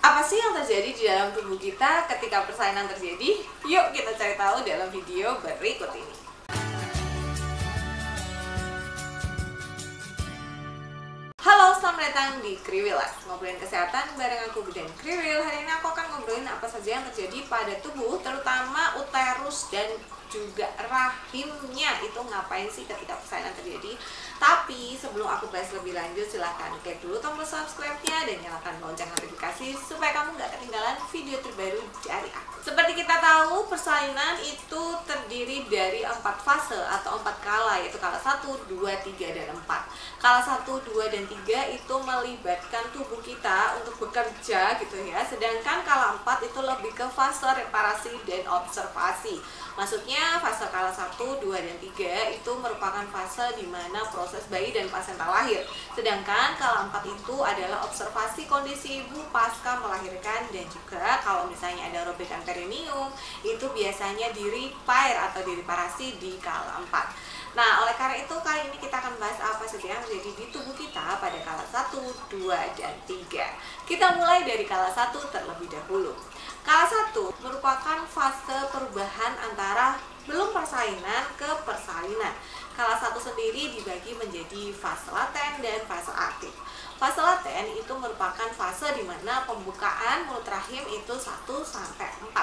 Apa sih yang terjadi di dalam tubuh kita ketika persalinan terjadi? Yuk kita cari tahu dalam video berikut ini. Halo, selamat datang di Kriwilas, ngobrolin kesehatan bareng aku Bidan Kriwil. Hari ini aku akan ngobrolin apa saja yang terjadi pada tubuh, terutama uterus dan juga rahimnya. Itu ngapain sih ketika persalinan terjadi. Tapi sebelum aku bahas lebih lanjut, silahkan klik dulu tombol subscribe-nya dan nyalakan lonceng notifikasi supaya kamu nggak ketinggalan video terbaru dari aku. Seperti kita tahu, persalinan itu terdiri dari 4 fase atau 4 kala, yaitu kala 1, 2, 3, dan 4. Kala 1, 2, dan 3 itu melibatkan tubuh kita untuk bekerja gitu ya. Sedangkan kala 4 itu lebih ke fase reparasi dan observasi. Maksudnya fase kala 1, 2, dan 3 itu merupakan fase di mana proses bayi dan pasenta lahir. Sedangkan kala 4 itu adalah observasi kondisi ibu pasca melahirkan, dan juga kalau misalnya ada robekan perineum itu biasanya di repair atau direparasi di kala 4. Nah, oleh karena itu kali ini kita akan bahas apa saja yang terjadi di tubuh kita pada kala 1, 2, dan 3. Kita mulai dari kala 1 terlebih dahulu. Kala 1 merupakan fase perubahan antara belum persalinan ke persalinan. Kala 1 sendiri dibagi menjadi fase laten dan fase aktif. Fase laten itu merupakan fase di mana pembukaan mulut rahim itu 1 sampai 4.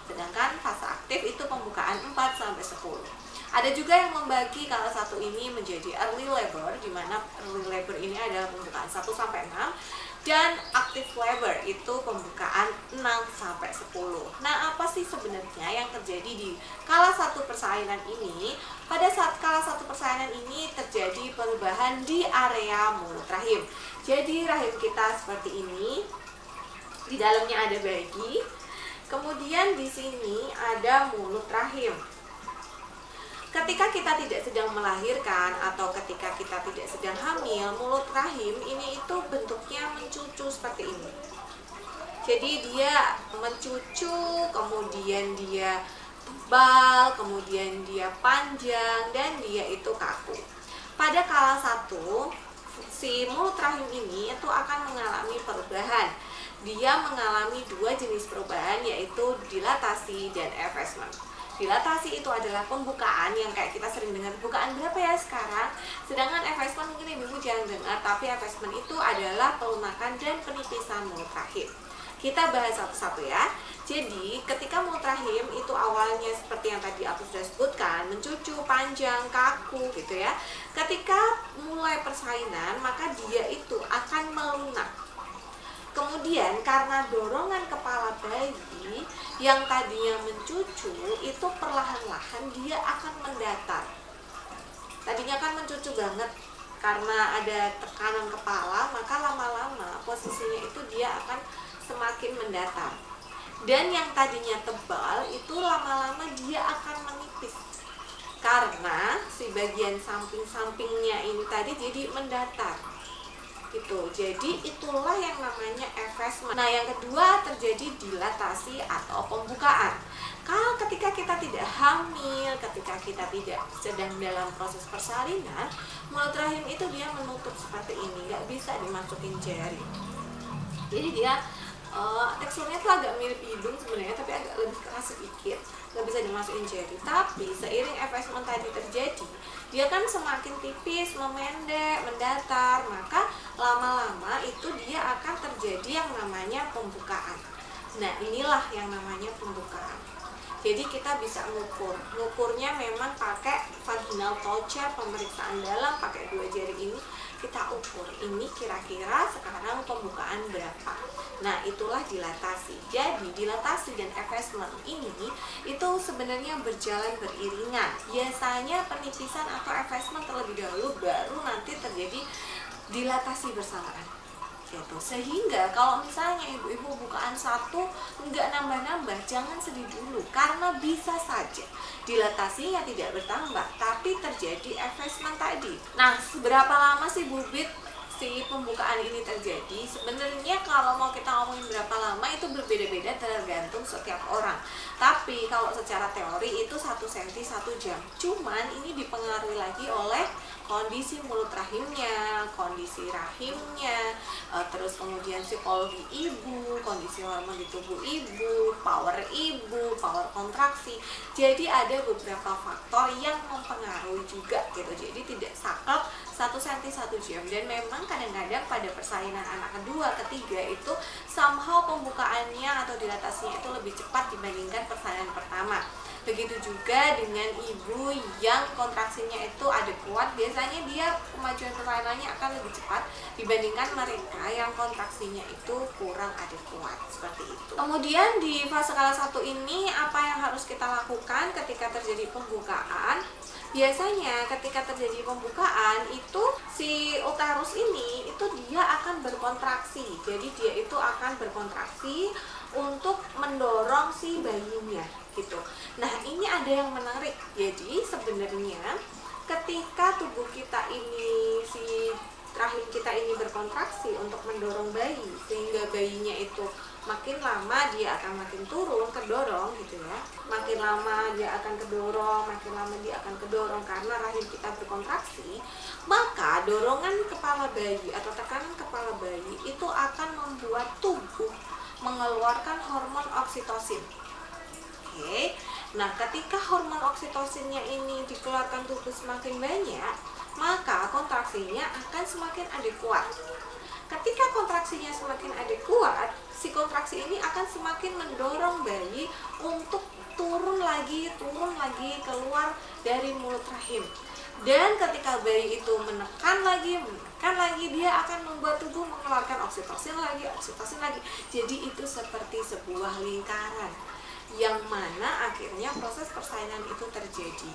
Sedangkan fase aktif itu pembukaan 4 sampai 10. Ada juga yang membagi kala 1 ini menjadi early labor, di mana early labor ini adalah pembukaan 1 sampai 6, dan active labor itu pembukaan 6 sampai 10. Nah, apa sih sebenarnya yang terjadi di kala 1 persalinan ini? Pada saat kala 1 persalinan ini terjadi perubahan di area mulut rahim. Jadi rahim kita seperti ini. Di dalamnya ada bayi. Kemudian di sini ada mulut rahim. Ketika kita tidak sedang melahirkan atau ketika kita tidak sedang hamil, mulut rahim ini itu bentuknya mencucu seperti ini. Jadi dia mencucu, kemudian dia tebal, kemudian dia panjang, dan dia itu kaku. Pada kala 1, si mulut rahim ini itu akan mengalami perubahan. Dia mengalami 2 jenis perubahan, yaitu dilatasi dan effacement. Dilatasi itu adalah pembukaan yang kayak kita sering dengar, bukaan berapa ya sekarang. Sedangkan effacement mungkin ibu jarang dengar, tapi effacement itu adalah pelunakan dan penipisan mulut rahim. Kita bahas satu-satu ya. Jadi ketika mulut rahim itu awalnya seperti yang tadi aku sudah sebutkan, mencucu, panjang, kaku gitu ya. Ketika mulai persalinan, maka dia itu akan melunak. Kemudian karena dorongan kepala bayi yang tadinya mencucu itu perlahan-lahan dia akan mendatar. Tadinya kan mencucu banget, karena ada tekanan kepala, maka lama-lama posisinya itu dia akan semakin mendatar. Dan yang tadinya tebal itu lama-lama dia akan menipis, karena si bagian samping-sampingnya ini tadi jadi mendatar gitu. Jadi itulah yang namanya effacement. Nah, yang kedua terjadi dilatasi atau pembukaan. Kalau ketika kita tidak hamil, ketika kita tidak sedang dalam proses persalinan, mulut rahim itu dia menutup seperti ini, nggak bisa dimasukin jari. Jadi dia teksturnya tuh agak mirip hidung sebenarnya, tapi agak lebih keras sedikit, nggak bisa dimasukin jari. Tapi seiring effacement tadi terjadi, dia kan semakin tipis, memendek, mendatar, maka lama-lama itu dia akan terjadi yang namanya pembukaan. Nah, inilah yang namanya pembukaan. Jadi kita bisa ngukurnya memang pakai vaginal toucher, pemeriksaan dalam pakai 2 jari ini kita ukur, ini kira-kira sekarang pembukaan berapa. Nah, itulah dilatasi. Jadi dilatasi dan effacement ini itu sebenarnya berjalan beriringan. Biasanya penipisan atau effacement terlebih dahulu, baru nanti terjadi dilatasi bersamaan gitu. Sehingga kalau misalnya ibu-ibu bukaan 1 nggak nambah-nambah, jangan sedih dulu, karena bisa saja dilatasinya tidak bertambah tapi terjadi effacement tadi. Nah, seberapa lama sih bubit si pembukaan ini terjadi? Sebenarnya kalau mau kita ngomongin berapa lama itu berbeda-beda tergantung setiap orang. Tapi kalau secara teori itu 1 cm 1 jam. Cuman ini dipengaruhi lagi oleh kondisi mulut rahimnya, kondisi rahimnya, terus kemudian psikologi ibu, kondisi hormon di tubuh ibu, power kontraksi. Jadi ada beberapa faktor yang mempengaruhi juga gitu. Jadi tidak saklek 1 cm 1 jam. Dan memang kadang-kadang pada persalinan anak kedua, ketiga itu somehow pembukaannya atau dilatasinya itu lebih cepat dibandingkan persalinan pertama. Begitu juga dengan ibu yang kontraksinya itu ada kuat, biasanya dia kemajuan persalinannya akan lebih cepat dibandingkan mereka yang kontraksinya itu kurang adekuat, seperti itu. Kemudian di fase kala 1 ini apa yang harus kita lakukan ketika terjadi pembukaan? Biasanya ketika terjadi pembukaan itu si uterus ini itu dia akan berkontraksi. Jadi dia itu akan berkontraksi untuk mendorong si bayinya gitu. Nah, ini ada yang menarik. Jadi sebenarnya ketika tubuh kita ini, si rahim kita ini berkontraksi untuk mendorong bayi, sehingga bayinya itu makin lama dia akan makin turun, kedorong gitu ya. Makin lama dia akan kedorong, makin lama dia akan kedorong karena rahim kita berkontraksi. Maka dorongan kepala bayi atau tekanan kepala bayi itu akan membuat tubuh mengeluarkan hormon oksitosin. Oke. Nah, ketika hormon oksitosinnya ini dikeluarkan tubuh semakin banyak, maka kontraksinya akan semakin adekuat. Ketika kontraksinya semakin adekuat, si kontraksi ini akan semakin mendorong bayi untuk turun lagi keluar dari mulut rahim. Dan ketika bayi itu menekan lagi, dia akan membuat tubuh mengeluarkan oksitosin lagi. Jadi itu seperti sebuah lingkaran yang mana akhirnya proses persalinan itu terjadi.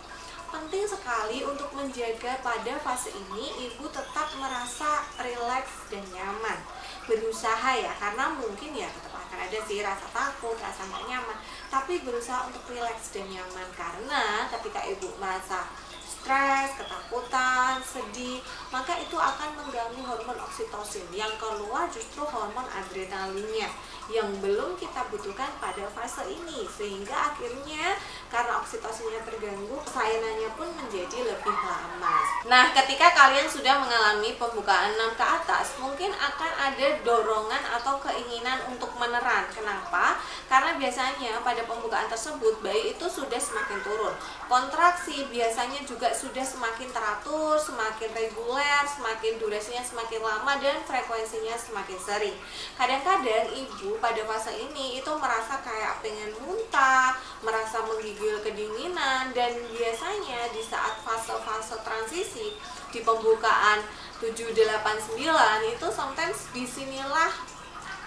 Penting sekali untuk menjaga pada fase ini ibu tetap merasa rileks dan nyaman. Berusaha ya, karena mungkin ya tetap akan ada sih rasa takut, rasa nggak nyaman, tapi berusaha untuk rileks dan nyaman. Karena ketika ibu merasa stres, ketakutan, sedih, maka itu akan mengganggu hormon oksitosin. Yang keluar justru hormon adrenalinnya yang belum kita butuhkan pada fase ini, sehingga akhirnya karena oksitosinnya terganggu, persalinannya pun menjadi lebih lama. Nah, ketika kalian sudah mengalami pembukaan 6 ke atas, mungkin akan ada dorongan atau keinginan untuk meneran. Kenapa? Karena biasanya pada pembukaan tersebut bayi itu sudah semakin turun. Kontraksi biasanya juga sudah semakin teratur, semakin reguler, semakin durasinya semakin lama, dan frekuensinya semakin sering. Kadang-kadang ibu pada fase ini itu merasa kayak pengen muntah, merasa menggigil kedinginan, dan biasanya di saat fase-fase transisi di pembukaan 7, 8, 9 itu sometimes disinilah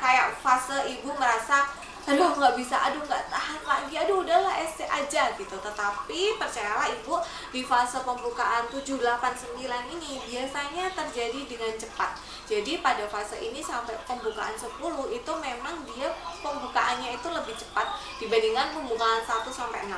kayak fase ibu merasa aduh nggak bisa, aduh nggak tahan lagi, aduh udahlah SC aja gitu. Tetapi percayalah ibu, di fase pembukaan 7, 8, 9 ini biasanya terjadi dengan cepat. Jadi pada fase ini sampai pembukaan 10 itu memang dia pembukaannya itu lebih cepat dibandingkan pembukaan 1 sampai 6.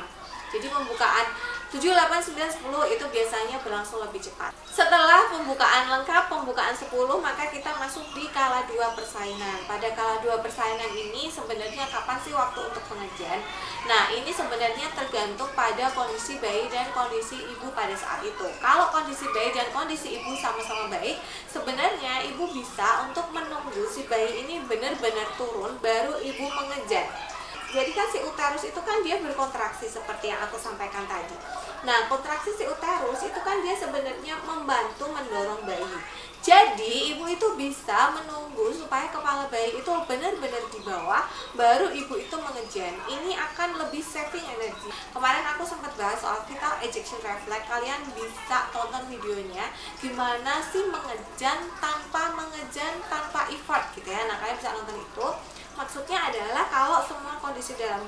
Jadi pembukaan 7, 8, 9, 10 itu biasanya berlangsung lebih cepat. Setelah pembukaan lengkap, pembukaan 10, maka kita masuk di kala 2 persalinan. Pada kala 2 persalinan ini sebenarnya kapan sih waktu untuk pengajian? Nah, ini sebenarnya tergantung pada kondisi bayi dan kondisi ibu pada saat itu. Kalau kondisi bayi dan kondisi ibu sama-sama baik, sebenarnya ibu bisa untuk menunggu si bayi ini benar-benar turun baru ibu mengejar. Jadi kan si uterus itu kan dia berkontraksi seperti yang aku sampaikan tadi. Nah, kontraksi si uterus itu kan dia sebenarnya membantu mendorong bayi. Jadi ibu itu bisa menunggu supaya kepala bayi itu benar-benar di bawah, baru ibu itu mengejan. Ini akan lebih saving energi. Kemarin aku sempat bahas soal fetal ejection reflex. Kalian bisa tonton videonya gimana sih mengejan tanpa effort gitu ya. Nah, kalian bisa nonton itu. Maksudnya adalah kalau semua kondisi dalam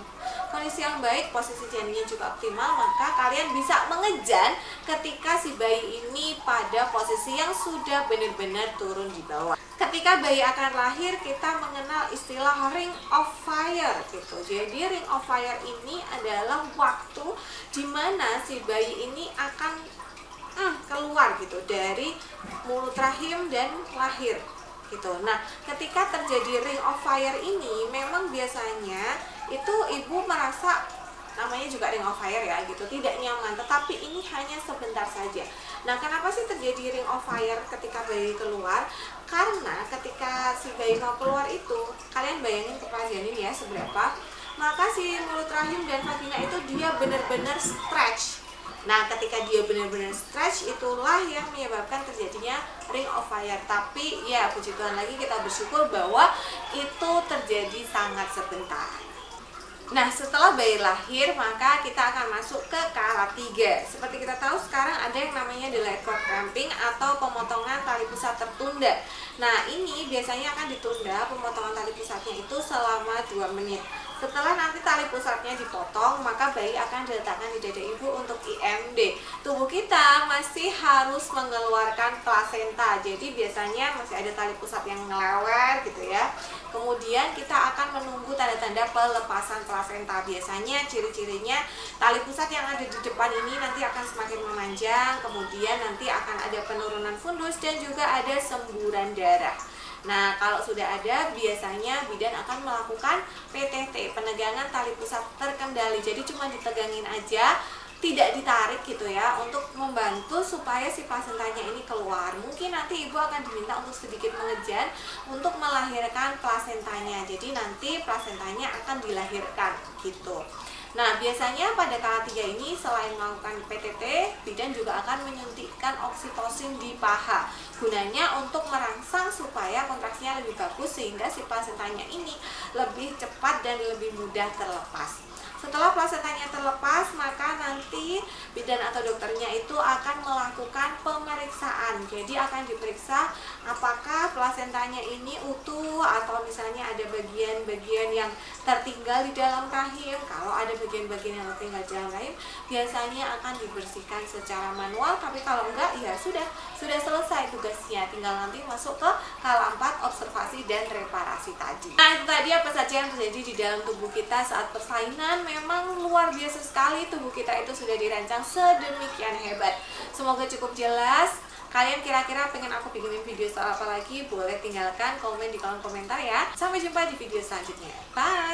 kondisi yang baik, posisi janinnya juga optimal, maka kalian bisa mengejan ketika si bayi ini pada posisi yang sudah benar-benar turun di bawah. Ketika bayi akan lahir, kita mengenal istilah ring of fire gitu. Jadi ring of fire ini adalah waktu dimana si bayi ini akan keluar gitu dari mulut rahim dan lahir gitu. Nah, ketika terjadi ring of fire ini memang biasanya itu ibu merasa namanya juga ring of fire ya gitu, tidak nyaman, tetapi ini hanya sebentar saja. Nah, kenapa sih terjadi ring of fire ketika bayi keluar? Karena ketika si bayi mau keluar itu, kalian bayangin kepala janin ya seberapa, maka si mulut rahim dan vagina itu dia benar-benar stretch. Nah, ketika dia benar-benar stretch, itulah yang menyebabkan terjadinya ring of fire. Tapi ya puji Tuhan lagi, kita bersyukur bahwa itu terjadi sangat sebentar. Nah, setelah bayi lahir, maka kita akan masuk ke tahap 3. Seperti kita tahu sekarang ada yang namanya delayed cord cramping atau pemotongan tali pusat tertunda. Nah, ini biasanya akan ditunda pemotongan tali pusatnya itu selama 2 menit. Setelah nanti tali pusatnya dipotong, maka bayi akan diletakkan di dada ibu untuk IMD. Tubuh kita masih harus mengeluarkan plasenta. Jadi biasanya masih ada tali pusat yang ngelewer gitu ya. Kemudian kita akan menunggu tanda-tanda pelepasan plasenta. Biasanya ciri-cirinya tali pusat yang ada di depan ini nanti akan semakin memanjang, kemudian nanti akan ada penurunan fundus dan juga ada semburan darah. Nah, kalau sudah ada, biasanya bidan akan melakukan PTT, penegangan tali pusat terkendali. Jadi cuma ditegangin aja, tidak ditarik gitu ya, untuk membantu supaya si plasentanya ini keluar. Mungkin nanti ibu akan diminta untuk sedikit mengejan untuk melahirkan plasentanya. Jadi nanti plasentanya akan dilahirkan gitu. Nah, biasanya pada tahap 3 ini selain melakukan PTT, bidan juga akan menyuntikkan oksitosin di paha. Gunanya untuk merangsang supaya kontraksinya lebih bagus sehingga si plasentanya ini lebih cepat dan lebih mudah terlepas. Setelah plasentanya terlepas, maka nanti bidan atau dokternya itu akan melakukan pemeriksaan. Jadi akan diperiksa apakah plasentanya ini utuh atau misalnya ada bagian-bagian yang tertinggal di dalam rahim. Kalau ada bagian-bagian yang tertinggal di dalam rahim, biasanya akan dibersihkan secara manual. Tapi kalau enggak, ya sudah selesai tugasnya. Tinggal nanti masuk ke tahap 4, observasi dan reparasi tadi. Nah, itu tadi apa saja yang terjadi di dalam tubuh kita saat persalinan. Memang luar biasa sekali, tubuh kita itu sudah dirancang sedemikian hebat. Semoga cukup jelas. Kalian kira-kira pengen aku bikinin video soal apa lagi? Boleh tinggalkan komen di kolom komentar ya. Sampai jumpa di video selanjutnya. Bye!